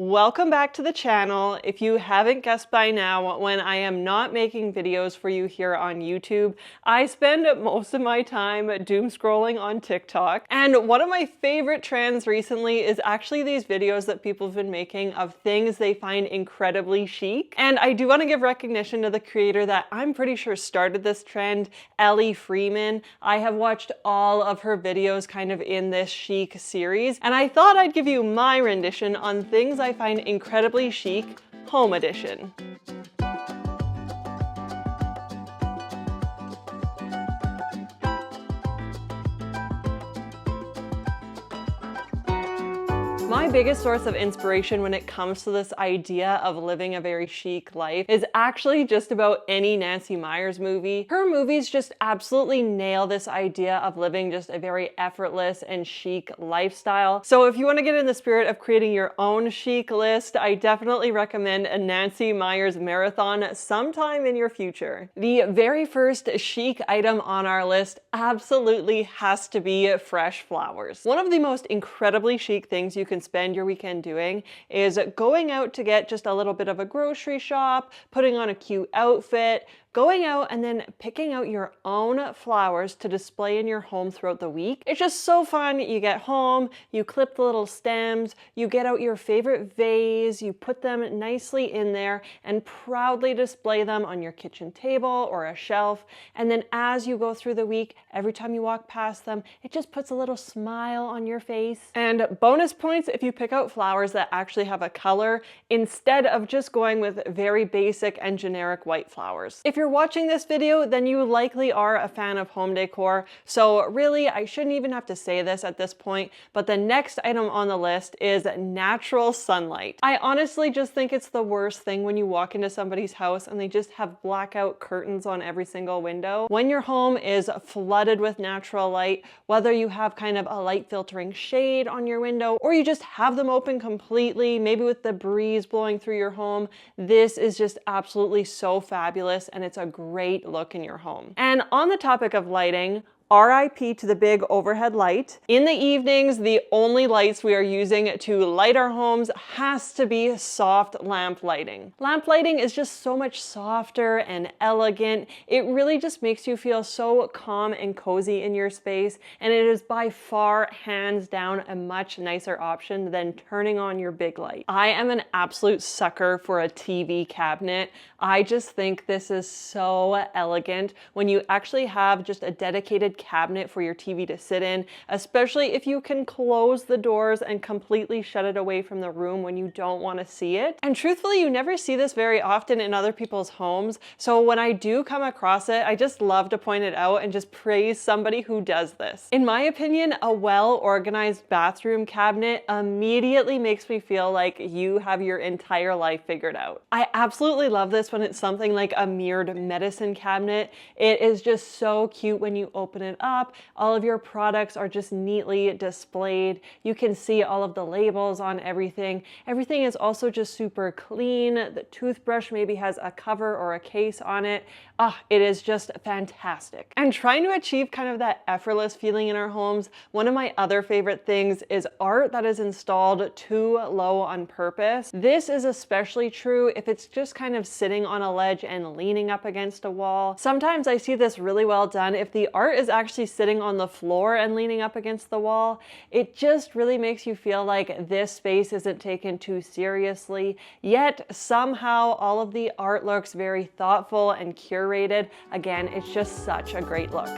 Welcome back to the channel. If you haven't guessed by now, when I am not making videos for you here on YouTube, I spend most of my time doom scrolling on TikTok. And one of my favorite trends recently is actually these videos that people have been making of things they find incredibly chic. And I do want to give recognition to the creator that I'm pretty sure started this trend, Ellie Freeman. I have watched all of her videos kind of in this chic series, and I thought I'd give you my rendition on things I find incredibly chic, home edition. My biggest source of inspiration when it comes to this idea of living a very chic life is actually just about any Nancy Meyers movie. Her movies just absolutely nail this idea of living just a very effortless and chic lifestyle. So if you want to get in the spirit of creating your own chic list, I definitely recommend a Nancy Meyers marathon sometime in your future. The very first chic item on our list absolutely has to be fresh flowers. One of the most incredibly chic things you can spend your weekend doing is going out to get just a little bit of a grocery shop, putting on a cute outfit, going out and then picking out your own flowers to display in your home throughout the week. It's just so fun. You get home, you clip the little stems, you get out your favorite vase, you put them nicely in there and proudly display them on your kitchen table or a shelf. And then as you go through the week, every time you walk past them, it just puts a little smile on your face. And bonus points if you pick out flowers that actually have a color instead of just going with very basic and generic white flowers. If you're watching this video, then you likely are a fan of home decor. So really, I shouldn't even have to say this at this point, but the next item on the list is natural sunlight. I honestly just think it's the worst thing when you walk into somebody's house and they just have blackout curtains on every single window. When your home is flooded with natural light, whether you have kind of a light filtering shade on your window or you just have them open completely, maybe with the breeze blowing through your home, this is just absolutely so fabulous, and it's a great look in your home. And on the topic of lighting, RIP to the big overhead light. In the evenings, the only lights we are using to light our homes has to be soft lamp lighting. Lamp lighting is just so much softer and elegant. It really just makes you feel so calm and cozy in your space, and it is by far, hands down, a much nicer option than turning on your big light. I am an absolute sucker for a TV cabinet. I just think this is so elegant when you actually have just a dedicated cabinet for your TV to sit in, especially if you can close the doors and completely shut it away from the room when you don't want to see it. And truthfully, you never see this very often in other people's homes. So when I do come across it, I just love to point it out and just praise somebody who does this. In my opinion, a well-organized bathroom cabinet immediately makes me feel like you have your entire life figured out. I absolutely love this when it's something like a mirrored medicine cabinet. It is just so cute when you open it up. All of your products are just neatly displayed. You can see all of the labels on everything. Everything is also just super clean. The toothbrush maybe has a cover or a case on it. It is just fantastic. And trying to achieve kind of that effortless feeling in our homes, one of my other favorite things is art that is installed too low on purpose. This is especially true if it's just kind of sitting on a ledge and leaning up against a wall. Sometimes I see this really well done if the art is actually sitting on the floor and leaning up against the wall. It just really makes you feel like this space isn't taken too seriously, yet somehow all of the art looks very thoughtful and curated. Again, it's just such a great look.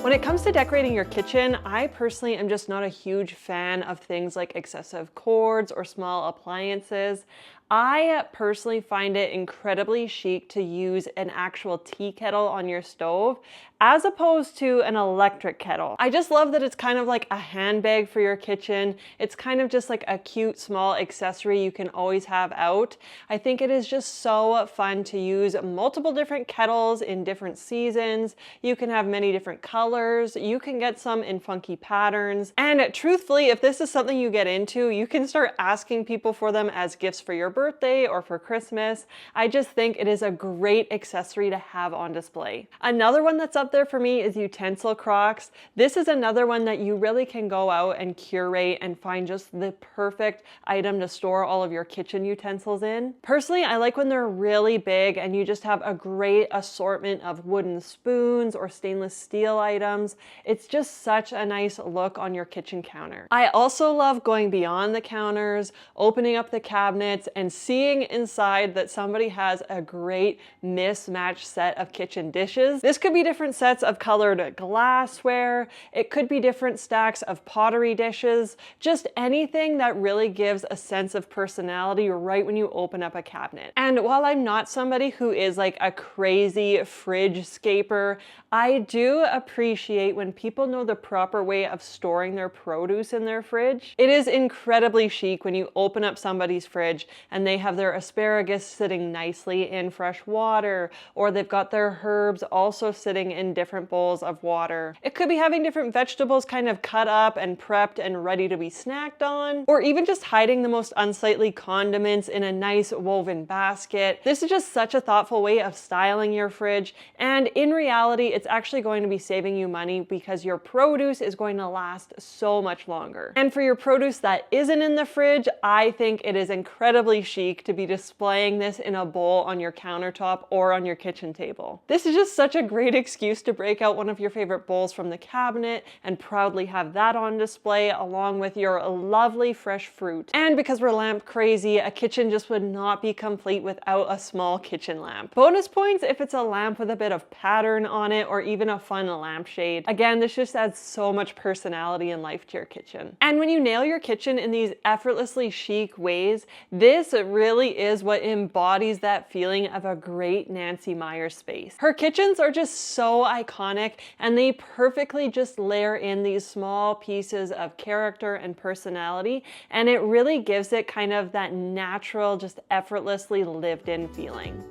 When it comes to decorating your kitchen, I personally am just not a huge fan of things like excessive cords or small appliances. I personally find it incredibly chic to use an actual tea kettle on your stove as opposed to an electric kettle. I just love that it's kind of like a handbag for your kitchen. It's kind of just like a cute small accessory you can always have out. I think it is just so fun to use multiple different kettles in different seasons. You can have many different colors. You can get some in funky patterns. And truthfully, if this is something you get into, you can start asking people for them as gifts for your birthday or for Christmas. I just think it is a great accessory to have on display. Another one that's up there for me is utensil crocks. This is another one that you really can go out and curate and find just the perfect item to store all of your kitchen utensils in. Personally, I like when they're really big and you just have a great assortment of wooden spoons or stainless steel items. It's just such a nice look on your kitchen counter. I also love going beyond the counters, opening up the cabinets and seeing inside that somebody has a great mismatched set of kitchen dishes. This could be different sets of colored glassware. It could be different stacks of pottery dishes, just anything that really gives a sense of personality right when you open up a cabinet. And while I'm not somebody who is like a crazy fridge scaper, I do appreciate when people know the proper way of storing their produce in their fridge. It is incredibly chic when you open up somebody's fridge and they have their asparagus sitting nicely in fresh water, or they've got their herbs also sitting in different bowls of water. It could be having different vegetables kind of cut up and prepped and ready to be snacked on, or even just hiding the most unsightly condiments in a nice woven basket. This is just such a thoughtful way of styling your fridge, and in reality, it's actually going to be saving you money because your produce is going to last so much longer. And for your produce that isn't in the fridge, I think it is incredibly chic to be displaying this in a bowl on your countertop or on your kitchen table. This is just such a great excuse to break out one of your favorite bowls from the cabinet and proudly have that on display along with your lovely fresh fruit. And because we're lamp crazy, a kitchen just would not be complete without a small kitchen lamp. Bonus points if it's a lamp with a bit of pattern on it or even a fun lampshade. Again, this just adds so much personality and life to your kitchen. And when you nail your kitchen in these effortlessly chic ways, this really is what embodies that feeling of a great Nancy Meyers space. Her kitchens are just so iconic and they perfectly just layer in these small pieces of character and personality, and it really gives it kind of that natural, just effortlessly lived in feeling.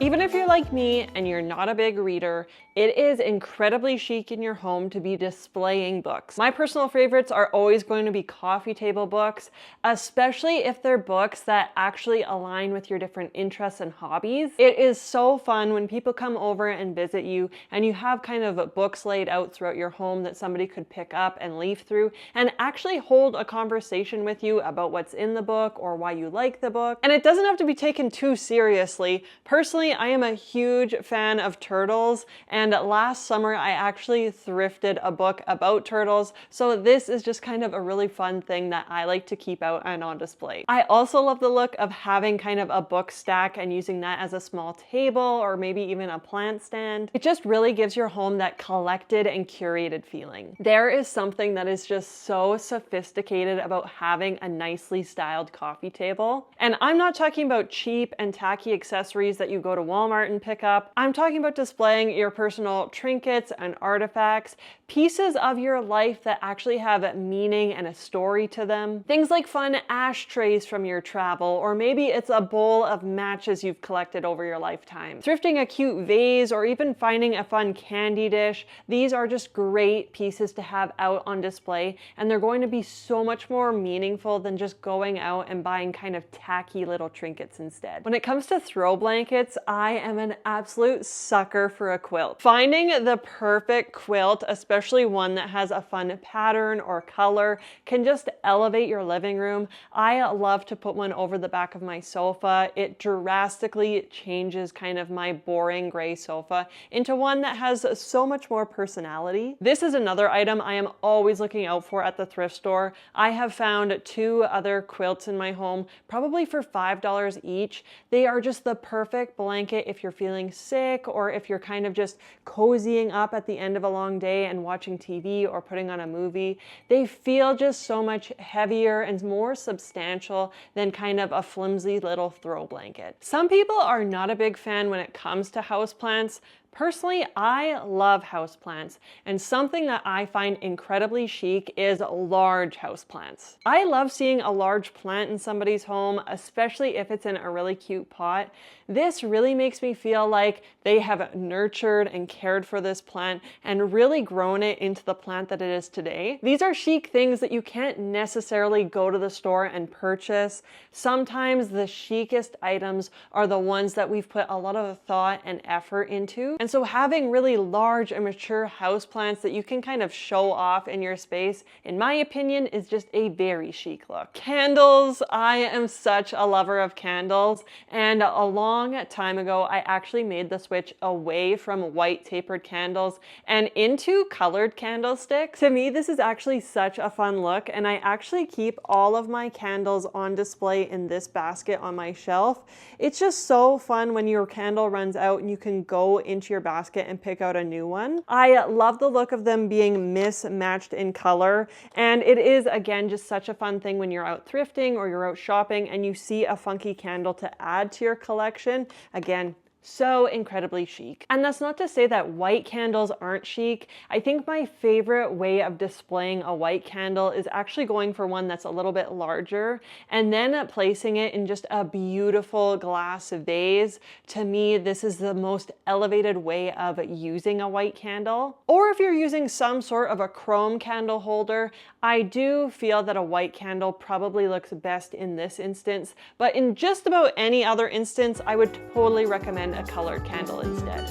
Even if you're like me and you're not a big reader, it is incredibly chic in your home to be displaying books. My personal favorites are always going to be coffee table books, especially if they're books that actually align with your different interests and hobbies. It is so fun when people come over and visit you and you have kind of books laid out throughout your home that somebody could pick up and leaf through and actually hold a conversation with you about what's in the book or why you like the book. And it doesn't have to be taken too seriously. Personally, I am a huge fan of turtles, and last summer I actually thrifted a book about turtles, so this is just kind of a really fun thing that I like to keep out and on display. I also love the look of having kind of a book stack and using that as a small table or maybe even a plant stand. It just really gives your home that collected and curated feeling. There is something that is just so sophisticated about having a nicely styled coffee table. And I'm not talking about cheap and tacky accessories that you go to Walmart and pick up. I'm talking about displaying your personal trinkets and artifacts, pieces of your life that actually have meaning and a story to them. Things like fun ashtrays from your travel, or maybe it's a bowl of matches you've collected over your lifetime. Thrifting a cute vase or even finding a fun candy dish, these are just great pieces to have out on display, and they're going to be so much more meaningful than just going out and buying kind of tacky little trinkets instead. When it comes to throw blankets, I am an absolute sucker for a quilt. Finding the perfect quilt, especially one that has a fun pattern or color, can just elevate your living room. I love to put one over the back of my sofa. It drastically changes kind of my boring gray sofa into one that has so much more personality. This is another item I am always looking out for at the thrift store. I have found 2 other quilts in my home, probably for $5 each. They are just the perfect blanket if you're feeling sick or if you're kind of just cozying up at the end of a long day and watching TV or putting on a movie. They feel just so much heavier and more substantial than kind of a flimsy little throw blanket. Some people are not a big fan when it comes to houseplants. Personally, I love houseplants, and something that I find incredibly chic is large houseplants. I love seeing a large plant in somebody's home, especially if it's in a really cute pot. This really makes me feel like they have nurtured and cared for this plant and really grown it into the plant that it is today. These are chic things that you can't necessarily go to the store and purchase. Sometimes the chicest items are the ones that we've put a lot of thought and effort into. And so having really large and mature houseplants that you can kind of show off in your space, in my opinion, is just a very chic look. Candles. I am such a lover of candles, and a long time ago I actually made the switch away from white tapered candles and into colored candlesticks. To me, this is actually such a fun look, and I actually keep all of my candles on display in this basket on my shelf. It's just so fun when your candle runs out and you can go into your basket and pick out a new one. I love the look of them being mismatched in color, and it is, again, just such a fun thing when you're out thrifting or you're out shopping and you see a funky candle to add to your collection. Again, so incredibly chic. And that's not to say that white candles aren't chic. I think my favorite way of displaying a white candle is actually going for one that's a little bit larger and then placing it in just a beautiful glass vase. To me, this is the most elevated way of using a white candle. Or if you're using some sort of a chrome candle holder, I do feel that a white candle probably looks best in this instance, but in just about any other instance, I would totally recommend a colored candle instead.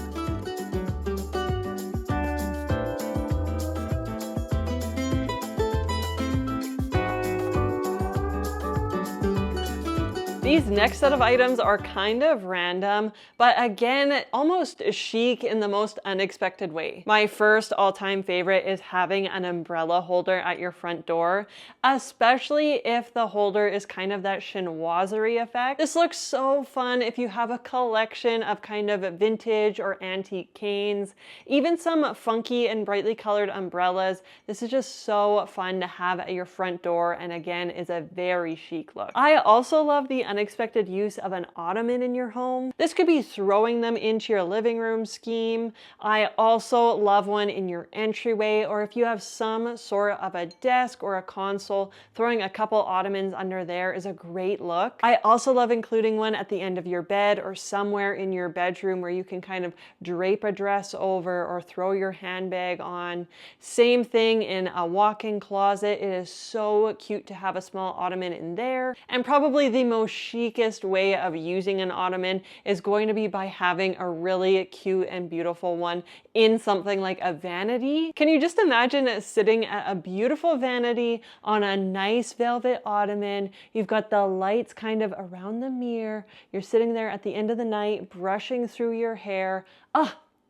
These next set of items are kind of random, but again, almost chic in the most unexpected way. My first all-time favorite is having an umbrella holder at your front door, especially if the holder is kind of that chinoiserie effect. This looks so fun if you have a collection of kind of vintage or antique canes, even some funky and brightly colored umbrellas. This is just so fun to have at your front door, and again, is a very chic look. I also love the unexpected use of an ottoman in your home. This could be throwing them into your living room scheme. I also love one in your entryway, or if you have some sort of a desk or a console, throwing a couple ottomans under there is a great look. I also love including one at the end of your bed or somewhere in your bedroom where you can kind of drape a dress over or throw your handbag on. Same thing in a walk-in closet. It is so cute to have a small ottoman in there. And probably the most chicest way of using an ottoman is going to be by having a really cute and beautiful one in something like a vanity. Can you just imagine sitting at a beautiful vanity on a nice velvet ottoman? You've got the lights kind of around the mirror. You're sitting there at the end of the night, brushing through your hair.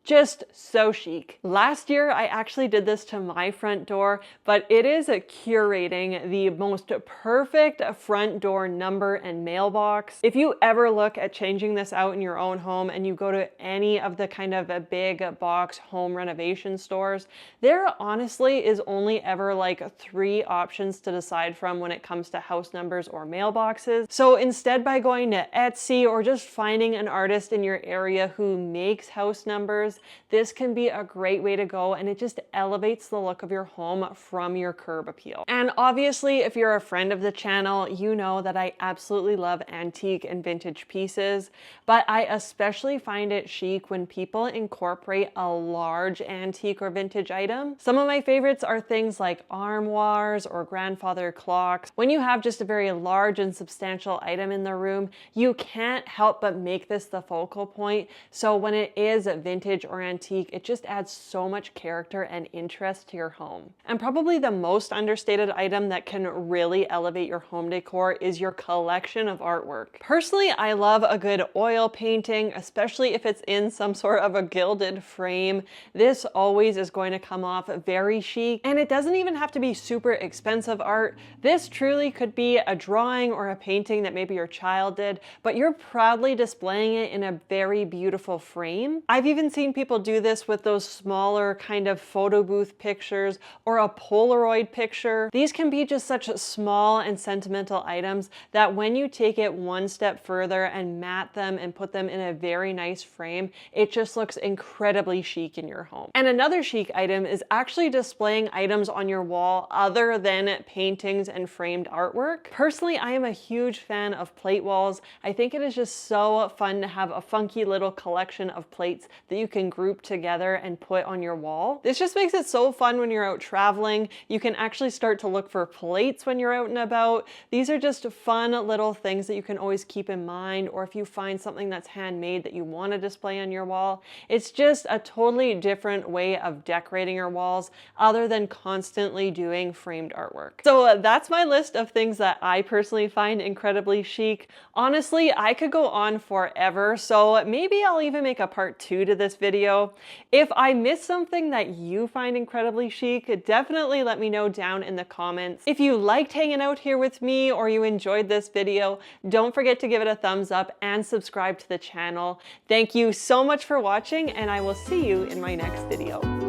Just so chic. Last year, I actually did this to my front door, but it is curating the most perfect front door number and mailbox. If you ever look at changing this out in your own home and you go to any of the kind of a big box home renovation stores, there honestly is only ever like 3 options to decide from when it comes to house numbers or mailboxes. So instead, by going to Etsy or just finding an artist in your area who makes house numbers, this can be a great way to go, and it just elevates the look of your home from your curb appeal. And obviously, if you're a friend of the channel, you know that I absolutely love antique and vintage pieces, but I especially find it chic when people incorporate a large antique or vintage item. Some of my favorites are things like armoires or grandfather clocks. When you have just a very large and substantial item in the room, you can't help but make this the focal point. So when it is vintage or antique, it just adds so much character and interest to your home. And probably the most understated item that can really elevate your home decor is your collection of artwork. Personally, I love a good oil painting, especially if it's in some sort of a gilded frame. This always is going to come off very chic, and it doesn't even have to be super expensive art. This truly could be a drawing or a painting that maybe your child did, but you're proudly displaying it in a very beautiful frame. I've even seen seen people do this with those smaller kind of photo booth pictures or a Polaroid picture. These can be just such small and sentimental items that when you take it one step further and mat them and put them in a very nice frame, it just looks incredibly chic in your home. And another chic item is actually displaying items on your wall other than paintings and framed artwork. Personally, I am a huge fan of plate walls. I think it is just so fun to have a funky little collection of plates that you can group together and put on your wall. This just makes it so fun when you're out traveling. You can actually start to look for plates when you're out and about. These are just fun little things that you can always keep in mind, or if you find something that's handmade that you want to display on your wall. It's just a totally different way of decorating your walls other than constantly doing framed artwork. So that's my list of things that I personally find incredibly chic. Honestly, I could go on forever, so maybe I'll even make a part 2 to this video. If I missed something that you find incredibly chic, definitely let me know down in the comments. If you liked hanging out here with me or you enjoyed this video, don't forget to give it a thumbs up and subscribe to the channel. Thank you so much for watching, and I will see you in my next video.